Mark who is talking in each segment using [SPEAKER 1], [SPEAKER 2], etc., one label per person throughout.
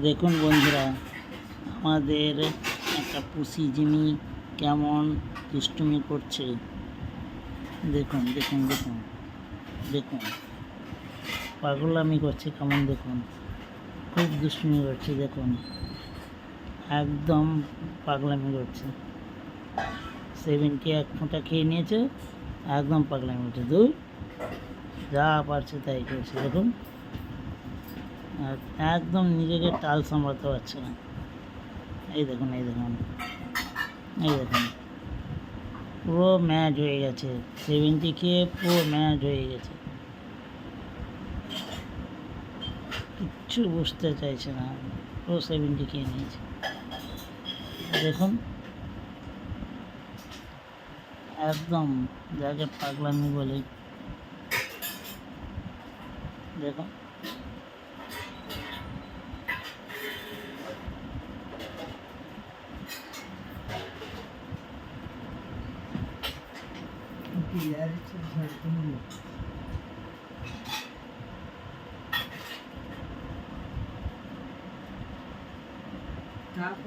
[SPEAKER 1] দেখুন বন্ধুরা, আমাদের একটা পুষি জিমি কেমন দুষ্টুমি করছে। দেখুন দেখুন দেখুন দেখুন, পাগলামি করছে কেমন। দেখুন, খুব দুষ্টুমি করছে। দেখুন, একদম পাগলামি করছে। 70 এক ফোঁটা খেয়ে নিয়েছে, একদম পাগলামি করছে। দূর, যা পারছে তাই করছে। দেখুন, আর একদম নিজেকে টাল সামলাতে পারছে না। এই দেখুন এই দেখুন এই দেখুন, পুরো ম্যাচ হয়ে গেছে। 70 খেয়ে পুরো ম্যাচ হয়ে গেছে, কিচ্ছু বুঝতে চাইছে না, পুরো 70 খেয়ে নিয়েছে। দেখুন, একদম যাকে পাগলামি বলে। দেখুন,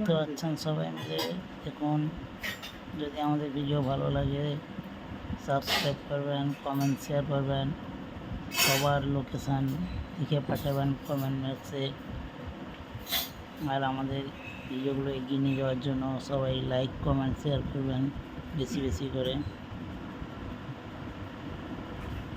[SPEAKER 1] তো আছেন সবাই মিলে। দেখুন, যদি আমাদের ভিডিও ভালো লাগে সাবস্ক্রাইব করবেন, কমেন্ট শেয়ার করবেন, সবার লোকেশান লিখে পাঠাবেন কমেন্ট বক্সে। আর আমাদের ভিডিওগুলো এগিয়ে নিয়ে যাওয়ার জন্য সবাই লাইক কমেন্ট শেয়ার করবেন বেশি বেশি করে।